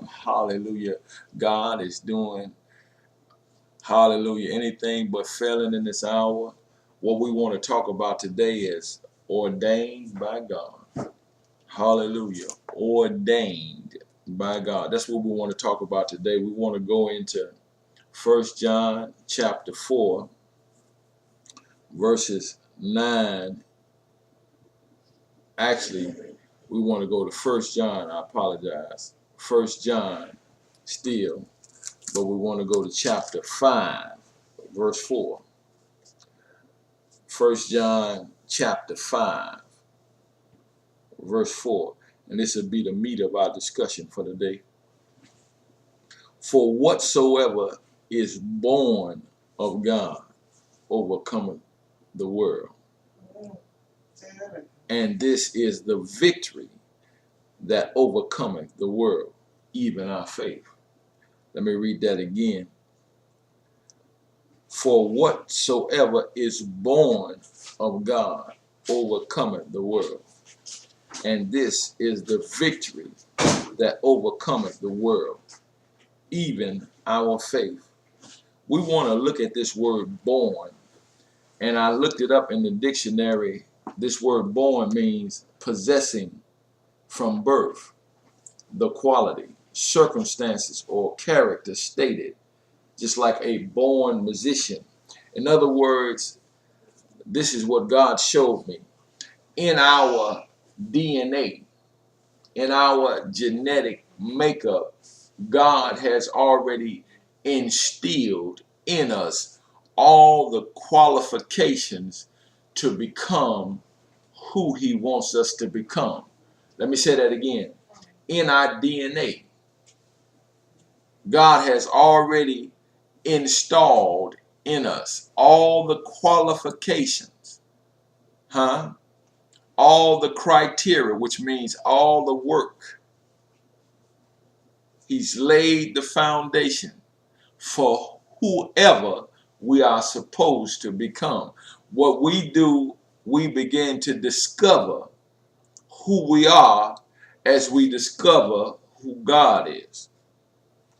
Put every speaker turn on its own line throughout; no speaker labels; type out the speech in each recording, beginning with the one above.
Hallelujah. God is doing, hallelujah, anything but failing in this hour. What we want to talk about today is ordained by God. Hallelujah. Ordained by God. That's what we want to talk about today. We want to go into 1 John chapter 4, verses 9. Actually, we want to go to 1 John. I apologize. 1 John still, but we want to go to chapter 5, verse 4. 1 John chapter 5, verse 4. And this will be the meat of our discussion for the day. For whatsoever is born of God overcometh the world. And this is the victory that overcometh the world, even our faith. Let me read that again. For whatsoever is born of God overcometh the world. And this is the victory that overcometh the world, even our faith. We want to look at this word born. And I looked it up in the dictionary. This word born means possessing from birth, the quality, circumstances, or character stated, just like a born musician. In other words, this is what God showed me. In our DNA, in our genetic makeup, God has already instilled in us all the qualifications to become who He wants us to become. Let me say that again. In our DNA, God has already installed in us all the qualifications, all the criteria, which means all the work. He's laid the foundation for whoever we are supposed to become. What we do, we begin to discover who we are as we discover who God is.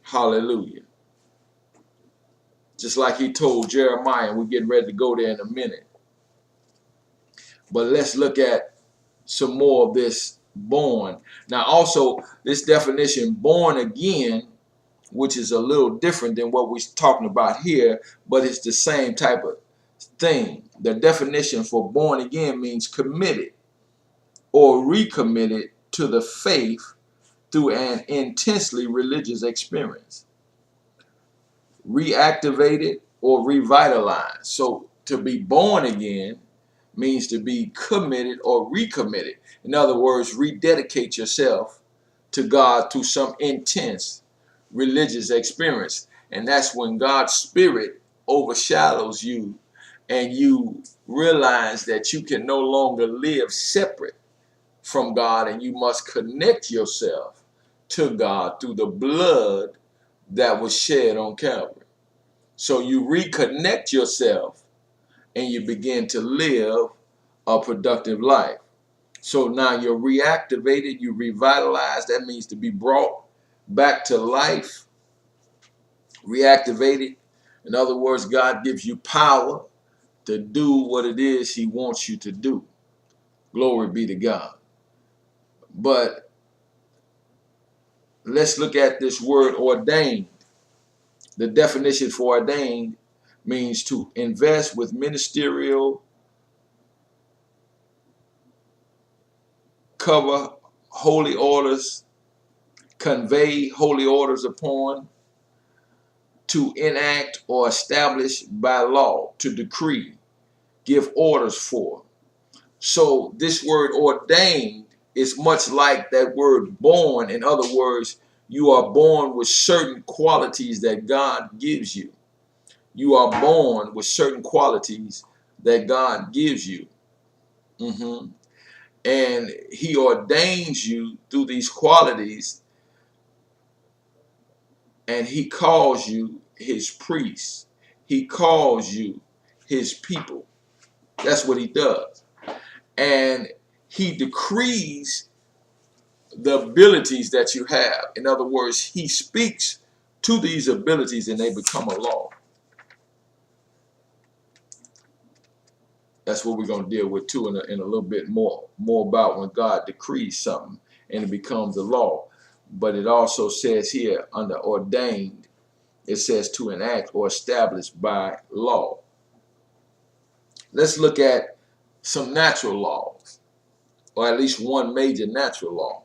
Hallelujah. Just like He told Jeremiah, and we're getting ready to go there in a minute. But let's look at some more of this born. Now also, this definition, born again, which is a little different than what we're talking about here, but it's the same type of thing. The definition for born again means committed or recommitted to the faith through an intensely religious experience. Reactivated or revitalized. So to be born again means to be committed or recommitted. In other words, rededicate yourself to God through some intense religious experience. And that's when God's Spirit overshadows you and you realize that you can no longer live separate from God, and you must connect yourself to God through the blood that was shed on Calvary. So you reconnect yourself and you begin to live a productive life. So now you're reactivated, you revitalized. That means to be brought back to life, reactivated. In other words, God gives you power to do what it is He wants you to do. Glory be to God. But let's look at this word ordained. The definition for ordained means to invest with ministerial, cover holy orders, convey holy orders upon, to enact or establish by law, to decree, give orders for. So this word ordained is much like that word born. In other words, you are born with certain qualities that God gives you. You are born with certain qualities that God gives you. And He ordains you through these qualities, and He calls you His priests. He calls you His people. That's what He does. And He decrees the abilities that you have. In other words, he speaks to these abilities and they become a law. That's what we're going to deal with too in a little bit more about when God decrees something and it becomes a law. But it also says here under ordained, it says to enact or established by law. Let's look at some natural laws, or at least one major natural law.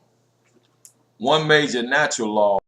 One major natural law